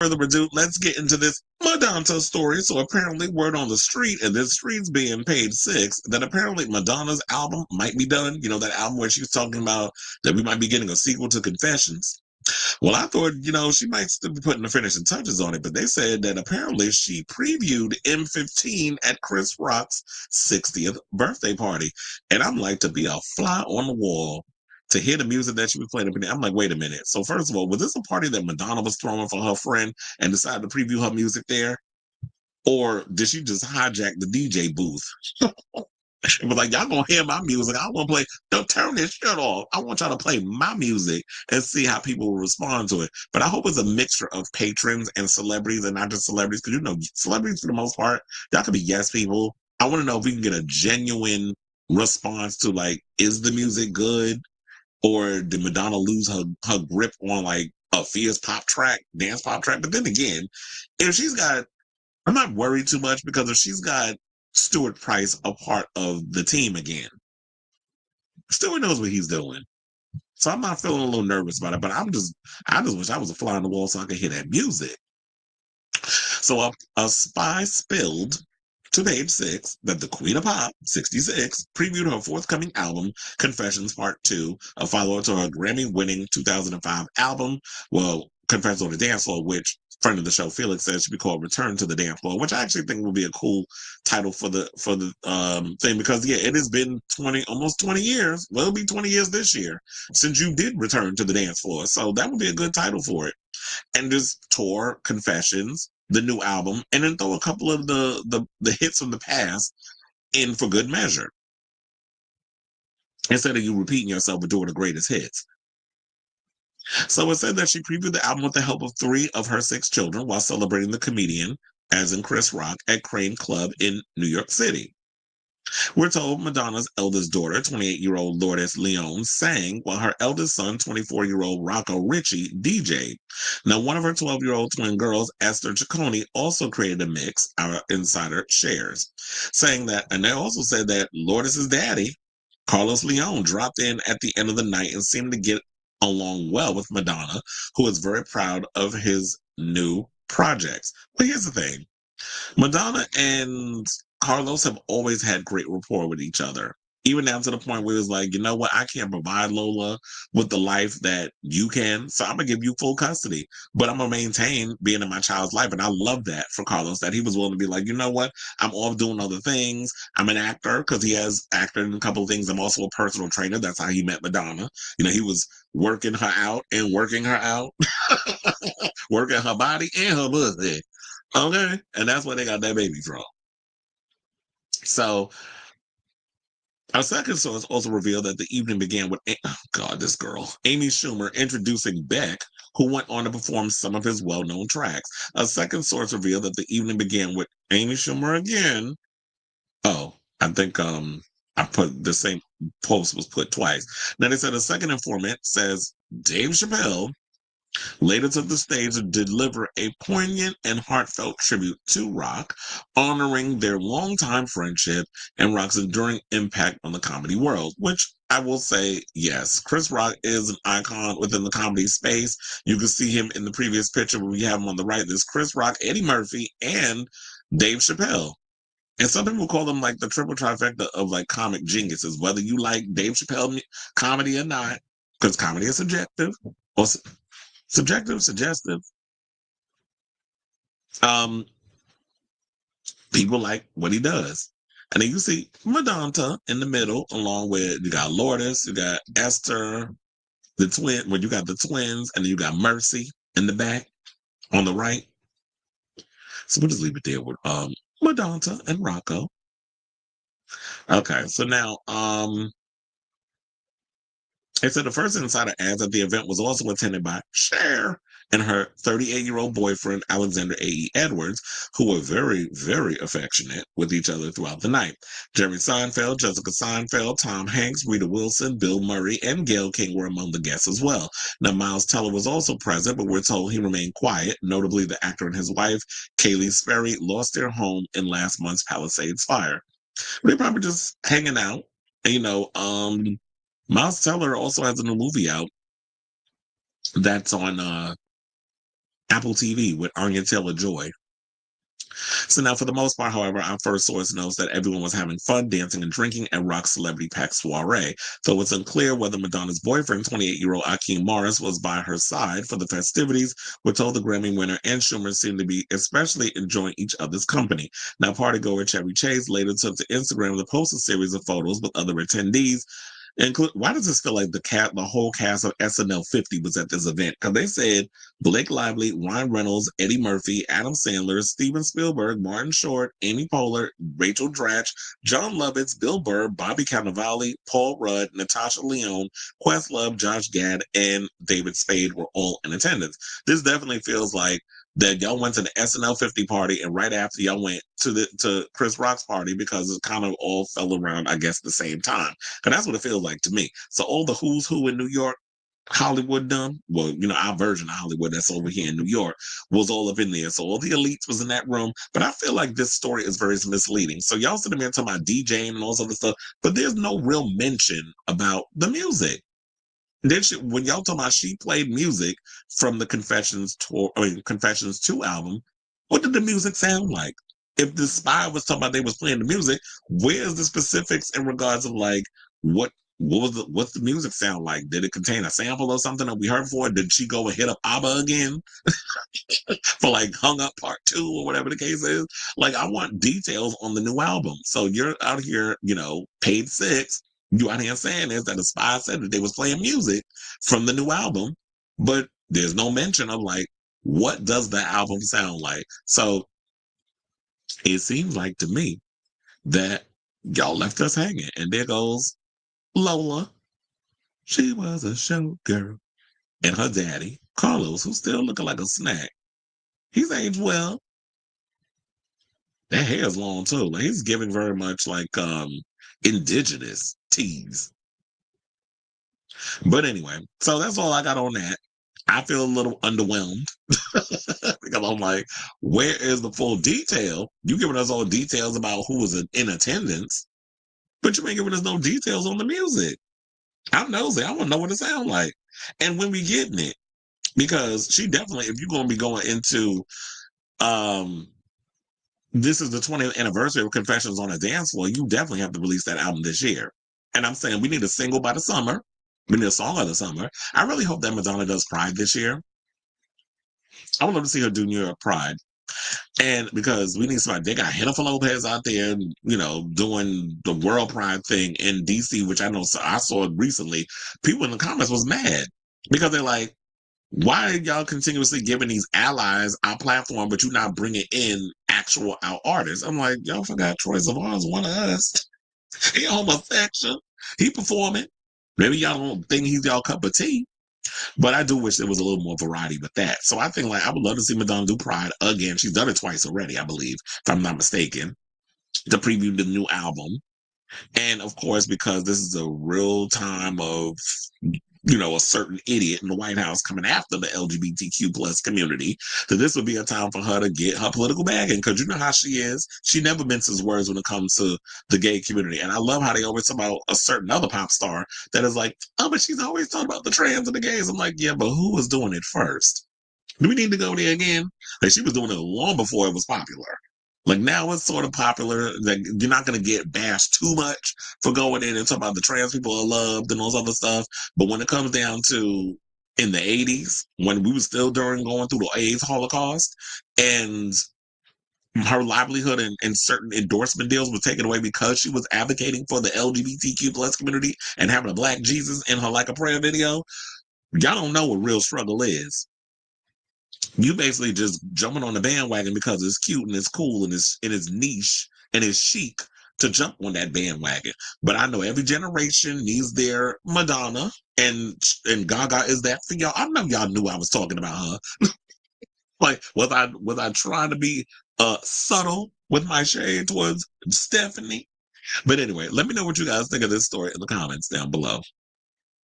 further ado, let's get into this Madonna story. So apparently, word on the street, and this street's being paid six, that apparently Madonna's album might be done. You know, that album where she was talking about that we might be getting a sequel to Confessions. Well, I thought, she might still be putting the finishing touches on it, but they said that apparently she previewed M15 at Chris Rock's 60th birthday party. And I'm like, to be a fly on the wall, to hear the music that she was playing. I'm like, wait a minute. So first of all, was this a party that Madonna was throwing for her friend and decided to preview her music there? Or did she just hijack the DJ booth? It was like, y'all gonna hear my music. I want to play. Don't turn this shit off. I want y'all to play my music and see how people will respond to it. But I hope it's a mixture of patrons and celebrities and not just celebrities. Because, celebrities for the most part, y'all could be yes people. I want to know if we can get a genuine response to, like, is the music good? Or did Madonna lose her grip on, like, a fierce pop track, dance pop track? But then again, if she's got, I'm not worried too much, because if she's got Stuart Price a part of the team again, Stuart knows what he's doing. So I'm not feeling a little nervous about it, but I just wish I was a fly on the wall so I could hear that music. So a spy spilled to page 6 that the Queen of Pop, 66, previewed her forthcoming album, Confessions Part 2, a follow-up to her Grammy-winning 2005 album, Confessions on the Dance Floor, which friend of the show Felix says should be called Return to the Dance Floor, which I actually think would be a cool title for the thing, because it has been almost 20 years. Well, it'll be 20 years this year since you did return to the dance floor. So that would be a good title for it. And just tour Confessions, the new album, and then throw a couple of the hits from the past in for good measure, instead of you repeating yourself and doing the greatest hits. So it said that she previewed the album with the help of 3 of her 6 children while celebrating the comedian, as in Chris Rock, at Crane Club in New York City. We're told Madonna's eldest daughter, 28-year-old Lourdes Leon, sang, while her eldest son, 24-year-old Rocco Ritchie, DJ'd. Now, one of her 12-year-old twin girls, Esther Ciccone, also created a mix, our insider shares, saying that, and they also said that Lourdes' daddy, Carlos Leon, dropped in at the end of the night and seemed to get along well with Madonna, who is very proud of his new projects. But here's the thing. Madonna and Carlos have always had great rapport with each other, even down to the point where it was like, you know what, I can't provide Lola with the life that you can, so I'm gonna give you full custody, but I'm gonna maintain being in my child's life. And I love that for Carlos, that he was willing to be like, you know what, I'm off doing other things. I'm an actor, because he has acted in a couple of things. I'm also a personal trainer. That's how he met Madonna. He was working her out and working her out, working her body and her pussy. Okay. And that's where they got that baby from. So our second source also revealed that the evening began with, oh God, this girl, Amy Schumer, introducing Beck, who went on to perform some of his well-known tracks. A second source revealed that the evening began with Amy Schumer again. Oh, I think I put the same post was put twice. Now they said a second informant says Dave Chappelle later took the stage to deliver a poignant and heartfelt tribute to Rock, honoring their longtime friendship and Rock's enduring impact on the comedy world, which I will say, yes, Chris Rock is an icon within the comedy space. You can see him in the previous picture where we have him on the right. There's Chris Rock, Eddie Murphy, and Dave Chappelle. And some people call them like the triple trifecta of like comic geniuses, whether you like Dave Chappelle comedy or not, because comedy is subjective. Or subjective, suggestive. People like what he does. And then you see Madonna in the middle, along with, you got Lourdes, you got Esther, the twin, you got the twins, and then you got Mercy in the back on the right. So we'll just leave it there with Madonna and Rocco. Okay, so now it said the first insider adds that the event was also attended by Cher and her 38-year-old boyfriend, Alexander A.E. Edwards, who were very, very affectionate with each other throughout the night. Jerry Seinfeld, Jessica Seinfeld, Tom Hanks, Rita Wilson, Bill Murray, and Gayle King were among the guests as well. Now, Miles Teller was also present, but we're told he remained quiet. Notably, the actor and his wife, Kaylee Sperry, lost their home in last month's Palisades fire. They're probably just hanging out. Miles Teller also has a new movie out that's on Apple TV with Anya Taylor-Joy. So now, for the most part, however, our first source knows that everyone was having fun, dancing, and drinking at Rock's celebrity packed soiree. Though it's unclear whether Madonna's boyfriend, 28-year-old Akeem Morris, was by her side for the festivities. We're told the Grammy winner and Schumer seemed to be especially enjoying each other's company. Now, partygoer Chevy Chase later took to Instagram to post a series of photos with other attendees. Why does this feel like the whole cast of SNL 50 was at this event? Because they said Blake Lively, Ryan Reynolds, Eddie Murphy, Adam Sandler, Steven Spielberg, Martin Short, Amy Poehler, Rachel Dratch, John Lovitz, Bill Burr, Bobby Cannavale, Paul Rudd, Natasha Lyonne, Questlove, Josh Gad, and David Spade were all in attendance. This definitely feels like that y'all went to the SNL 50 party, and right after y'all went to Chris Rock's party, because it kind of all fell around, I guess, the same time. Because that's what it feels like to me. So all the who's who in New York, Hollywood done, well, our version of Hollywood that's over here in New York was all up in there. So all the elites was in that room. But I feel like this story is very misleading. So y'all sitting there talking about DJing and all this other stuff, but there's no real mention about the music. Then when y'all talking about she played music from the Confessions tour, Confessions 2 album, what did the music sound like? If the spy was talking about they was playing the music, where's the specifics in regards of like what's the music sound like? Did it contain a sample or something that we heard before? Did she go and hit up ABBA again for like Hung Up Part 2 or whatever the case is? Like, I want details on the new album. So you're out here, paid six. You out here saying is that the spy said that they was playing music from the new album, but there's no mention of like what does the album sound like. So it seems like to me that y'all left us hanging. And there goes Lola. She was a showgirl. And her daddy, Carlos, who's still looking like a snack. He's aged well. That hair is long too. Like, he's giving very much like indigenous tease. But anyway, so that's all I got on that. I feel a little underwhelmed because I'm like, where is the full detail? You giving us all details about who was in attendance, but you ain't giving us no details on the music. I'm nosy. I want to know what it sounds like. And when we getting it, because she definitely, if you're going to be going into, this is the 20th anniversary of Confessions on a Dance Floor, you definitely have to release that album this year. And I'm saying we need a single by the summer. We need a song of the summer. I really hope that Madonna does Pride this year. I would love to see her do New York Pride. And because we need somebody, they got Jennifer Lopez out there, doing the World Pride thing in DC, which I saw recently. People in the comments was mad because they're like, why are y'all continuously giving these allies our platform, but you're not bringing in actual out artists? I'm like, y'all forgot Troye Sivan's one of us. He homosexual. He performing. Maybe y'all don't think he's y'all cup of tea. But I do wish there was a little more variety with that. So I think I would love to see Madonna do Pride again. She's done it twice already, I believe, if I'm not mistaken, to preview the new album. And of course, because this is a real time of, a certain idiot in the White House coming after the LGBTQ plus community, that this would be a time for her to get her political bag in. Because you know how she is. She never minces words when it comes to the gay community. And I love how they always talk about a certain other pop star that is like, oh, but she's always talking about the trans and the gays. I'm like, yeah, but who was doing it first? Do we need to go there again? Like, she was doing it long before it was popular. Like, now it's sort of popular. Like, you're not going to get bashed too much for going in and talking about the trans people are loved and all this other stuff. But when it comes down to in the 80s, when we were still going through the AIDS Holocaust, and her livelihood and certain endorsement deals were taken away because she was advocating for the LGBTQ plus community and having a Black Jesus in her Like a Prayer video, y'all don't know what real struggle is. You basically just jumping on the bandwagon because it's cute and it's cool and it's niche and it's chic to jump on that bandwagon. But I know every generation needs their Madonna, and Gaga is that for y'all. I know y'all knew I was talking about her. Like, was I trying to be subtle with my shade towards Stephanie? But anyway, let me know what you guys think of this story in the comments down below.